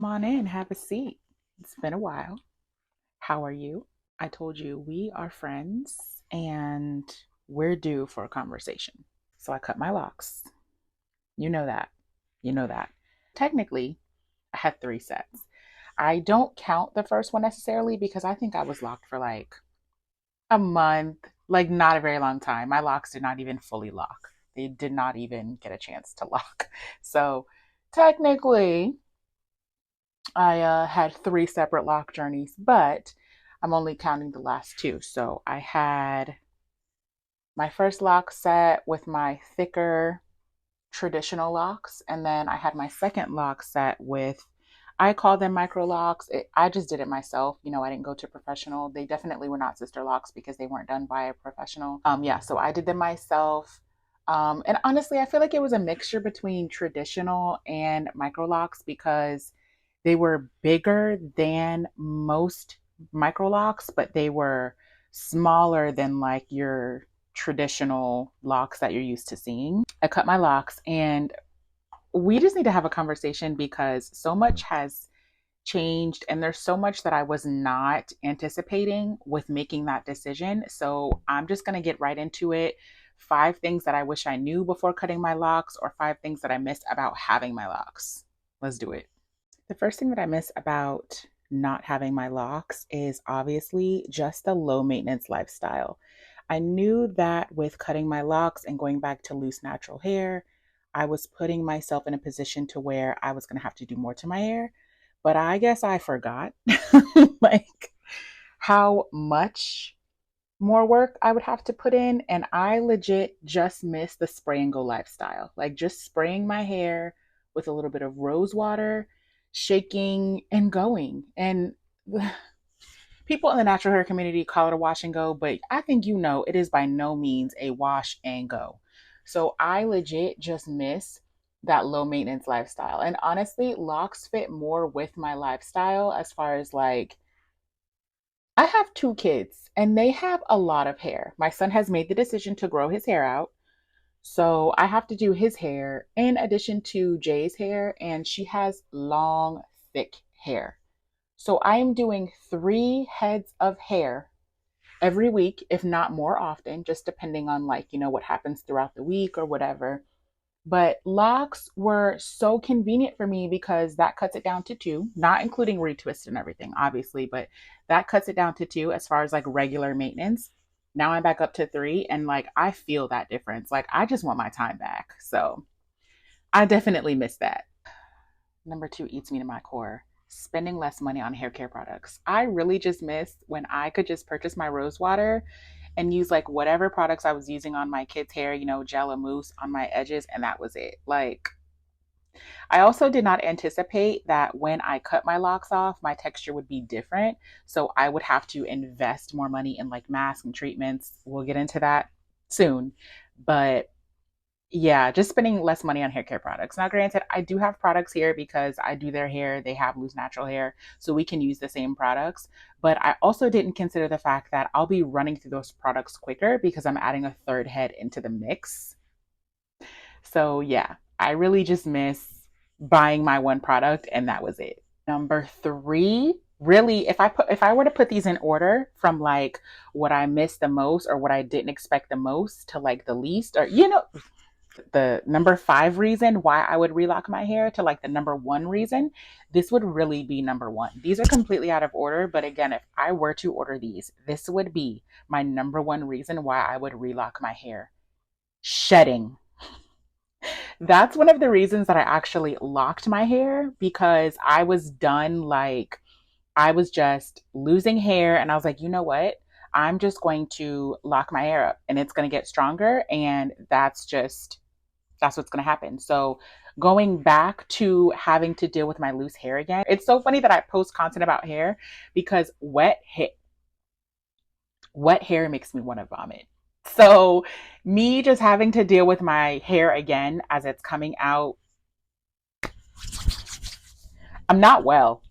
Come on in, have a seat. It's been a while. How are you? I told you we are friends and we're due for a conversation. So I cut my locks. You know that. You know that. Technically, I had three sets. I don't count the first one necessarily because I think I was locked for like a month, like not a very long time. My locks did not even fully lock, they did not even get a chance to lock. So technically, I had three separate lock journeys, but I'm only counting the last two. So I had my first lock set with my thicker traditional locks, and then I had my second lock set with, I call them micro locks. I just did it myself. I didn't go to professional. They definitely were not sister locks because they weren't done by a professional. Yeah, so I did them myself. And honestly, I feel like it was a mixture between traditional and micro locks because they were bigger than most micro locks, but they were smaller than like your traditional locks that you're used to seeing. I cut my locks and we just need to have a conversation because so much has changed and there's so much that I was not anticipating with making that decision. So I'm just going to get right into it. Five things that I wish I knew before cutting my locks, or five things that I missed about having my locks. Let's do it. The first thing that I miss about not having my locks is obviously just the low maintenance lifestyle. I knew that with cutting my locks and going back to loose natural hair, I was putting myself in a position to where I was going to have to do more to my hair. But I guess I forgot like how much more work I would have to put in. And I legit just miss the spray and go lifestyle. Like just spraying my hair with a little bit of rose water, shaking and going. And people in the natural hair community call it a wash and go, but I think it is by no means a wash and go. So I legit just miss that low maintenance lifestyle. And honestly, locks fit more with my lifestyle as far as like, I have two kids and they have a lot of hair. My son has made the decision to grow his hair out. So I have to do his hair in addition to Jay's hair, and she has long, thick hair. So I am doing three heads of hair every week, if not more often, just depending on what happens throughout the week or whatever. But locks were so convenient for me because that cuts it down to two, not including retwist and everything, obviously, but that cuts it down to two as far as like regular maintenance. Now I'm back up to three, and like I feel that difference. Like I just want my time back. So I definitely miss that. Number two eats me to my core. Spending less money on hair care products. I really just miss when I could just purchase my rose water and use like whatever products I was using on my kids' hair, gel or mousse on my edges, and that was it. Like, I also did not anticipate that when I cut my locks off, my texture would be different. So I would have to invest more money in like masks and treatments. We'll get into that soon. But yeah, just spending less money on hair care products. Now, granted, I do have products here because I do their hair. They have loose natural hair, so we can use the same products. But I also didn't consider the fact that I'll be running through those products quicker because I'm adding a third head into the mix. So yeah, I really just miss buying my one product and that was it. Number three, really, if I were to put these in order from like what I missed the most or what I didn't expect the most to like the least, or the number five reason why I would relock my hair to like the number one reason, this would really be number one. These are completely out of order, but again, if I were to order these, this would be my number one reason why I would relock my hair. Shedding. That's one of the reasons that I actually locked my hair because I was done. Like, I was just losing hair, and I was like, you know what? I'm just going to lock my hair up and it's going to get stronger. And that's what's going to happen. So, going back to having to deal with my loose hair again, it's so funny that I post content about hair because wet hair makes me want to vomit. So, me just having to deal with my hair again as it's coming out, I'm not well.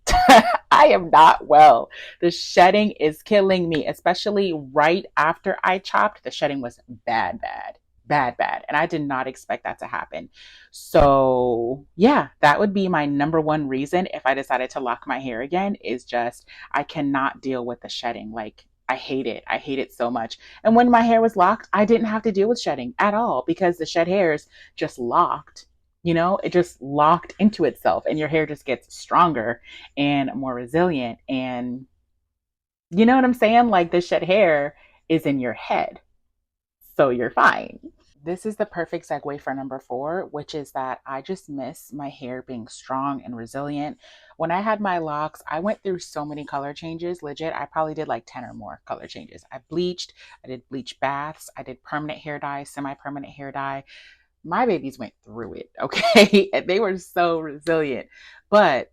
I am not well. The shedding is killing me, especially right after I chopped. The shedding was bad, bad, bad, bad. And I did not expect that to happen. So, yeah, that would be my number one reason if I decided to lock my hair again is just I cannot deal with the shedding. Like, I hate it. I hate it so much. And when my hair was locked, I didn't have to deal with shedding at all because the shed hairs just locked. It just locked into itself, and your hair just gets stronger and more resilient. And you know what I'm saying? Like the shed hair is in your head, so you're fine. This is the perfect segue for number four, which is that I just miss my hair being strong and resilient. When I had my locks, I went through so many color changes. Legit, I probably did like 10 or more color changes. I bleached, I did bleach baths, I did permanent hair dye, semi permanent hair dye. My babies went through it, okay? And they were so resilient. But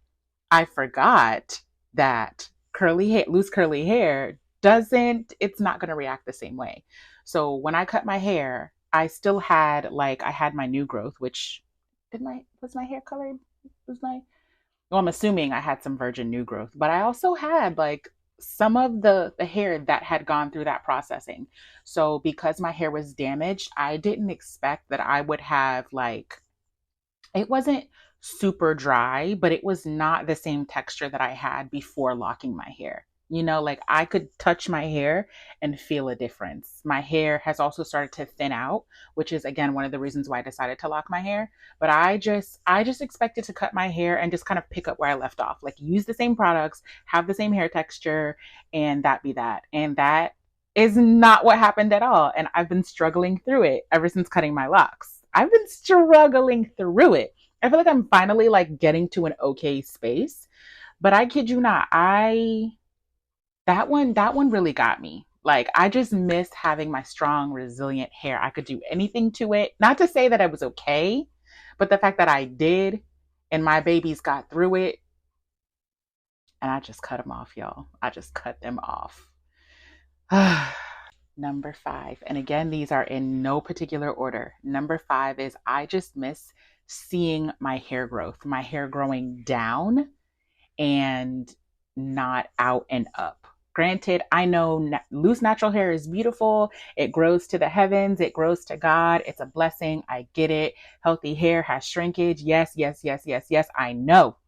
I forgot that curly hair, loose curly hair it's not going to react the same way. So when I cut my hair, I still had I had my new growth, which was my hair colored? Was my, well, I'm assuming I had some virgin new growth, but I also had like some of the hair that had gone through that processing. So because my hair was damaged, I didn't expect that I would have it wasn't super dry, but it was not the same texture that I had before locking my hair. Like I could touch my hair and feel a difference. My hair has also started to thin out, which is again one of the reasons why I decided to lock my hair. But I just expected to cut my hair and just kind of pick up where I left off. Like use the same products, have the same hair texture, and that be that. And that is not what happened at all. And I've been struggling through it ever since cutting my locks. I've been struggling through it. I feel like I'm finally getting to an okay space. But I kid you not, I that one really got me. Like I just miss having my strong, resilient hair. I could do anything to it. Not to say that I was okay, but the fact that I did and my babies got through it and I just cut them off, y'all. I just cut them off. Number five, and again, these are in no particular order. Number five is I just miss seeing my hair growth, my hair growing down and not out and up. Granted, I know loose natural hair is beautiful. It grows to the heavens, it grows to God. It's a blessing. I get it. Healthy hair has shrinkage. Yes, yes, yes, yes, yes. I know.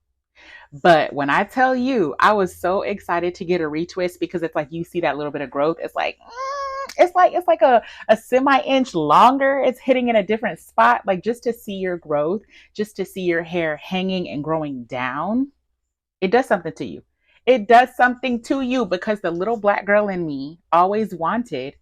But when I tell you, I was so excited to get a retwist because it's like you see that little bit of growth. It's like, it's like a semi-inch longer. It's hitting in a different spot. Like just to see your growth, just to see your hair hanging and growing down, it does something to you. It does something to you because the little black girl in me always wanted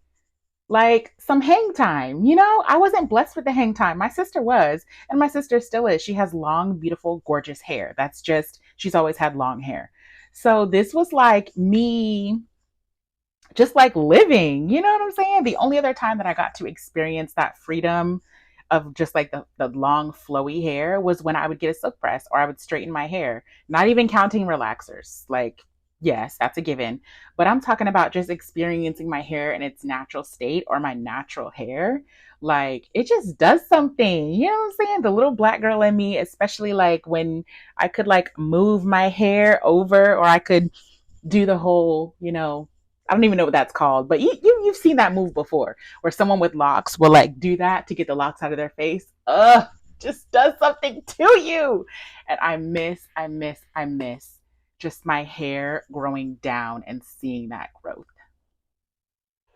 some hang time. I wasn't blessed with the hang time. My sister was, and my sister still is. She has long, beautiful, gorgeous hair. That's just, she's always had long hair. So this was like me just living, you know what I'm saying? The only other time that I got to experience that freedom of just the long flowy hair was when I would get a silk press or I would straighten my hair, not even counting relaxers. Yes, that's a given. But I'm talking about just experiencing my hair in its natural state or my natural hair. It just does something. You know what I'm saying? The little black girl in me, especially when I could move my hair over or I could do the whole, I don't even know what that's called, but you've seen that move before where someone with locks will do that to get the locks out of their face. Ugh, just does something to you. And I miss just my hair growing down and seeing that growth.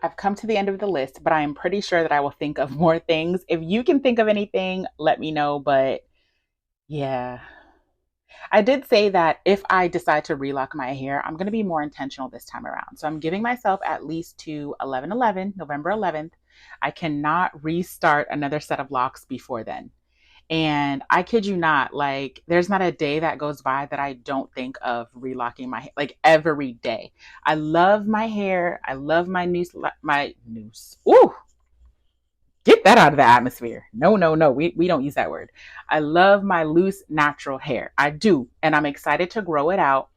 I've come to the end of the list, but I am pretty sure that I will think of more things. If you can think of anything, let me know. But yeah, I did say that if I decide to relock my hair, I'm going to be more intentional this time around. So I'm giving myself at least to 11/11, November 11th. I cannot restart another set of locks before then. And I kid you not, there's not a day that goes by that I don't think of relocking my hair, every day. I love my hair. I love my noose. Ooh, get that out of the atmosphere. No, no, no. We don't use that word. I love my loose, natural hair. I do. And I'm excited to grow it out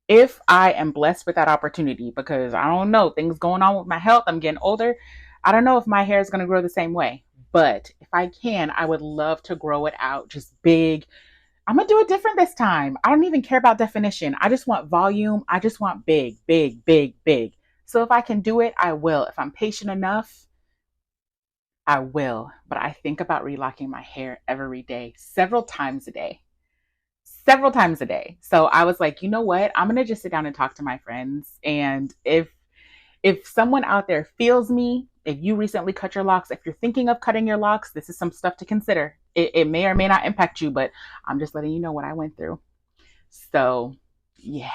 if I am blessed with that opportunity because I don't know, things going on with my health. I'm getting older. I don't know if my hair is going to grow the same way. But if I can, I would love to grow it out just big. I'm going to do it different this time. I don't even care about definition. I just want volume. I just want big, big, big, big. So if I can do it, I will. If I'm patient enough, I will, but I think about relocking my hair every day, several times a day. Several times a day. So I was like, you know what? I'm gonna just sit down and talk to my friends. And if someone out there feels me, if you recently cut your locks, if you're thinking of cutting your locks, this is some stuff to consider. It may or may not impact you, but I'm just letting you know what I went through. So yeah,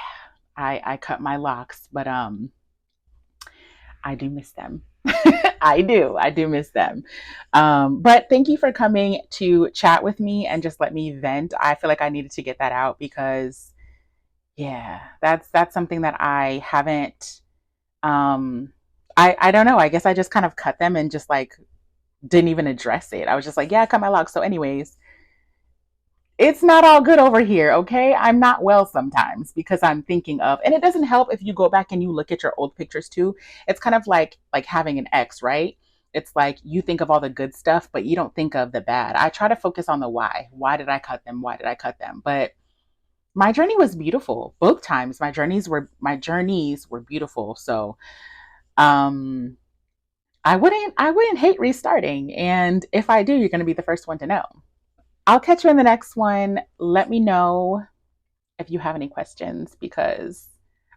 I cut my locks, but I do miss them. I do miss them. But thank you for coming to chat with me and just let me vent. I feel like I needed to get that out because yeah, that's something that I haven't I don't know. I guess I just kind of cut them and just like didn't even address it. I was just like, yeah, I cut my locks. So anyways, it's not all good over here, okay? I'm not well sometimes because I'm thinking of, and it doesn't help if you go back and you look at your old pictures too. It's kind of like having an ex, right? It's like you think of all the good stuff, but you don't think of the bad. I try to focus on the why. Why did I cut them? Why did I cut them? But my journey was beautiful. Both times my journeys were beautiful. So, um I wouldn't hate restarting. And if I do, you're going to be the first one to know. I'll catch you in the next one. Let me know if you have any questions because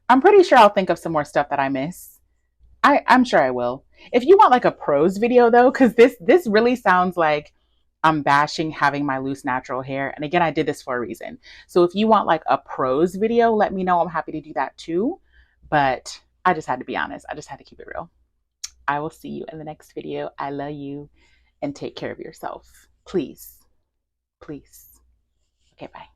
I'm pretty sure I'll think of some more stuff that I miss. I'm sure I will. If you want like a pros video though, because this really sounds like I'm bashing having my loose natural hair. And again, I did this for a reason. So if you want like a pros video, let me know. I'm happy to do that too. But I just had to be honest. I just had to keep it real. I will see you in the next video. I love you and take care of yourself. Please. Please. Okay, bye.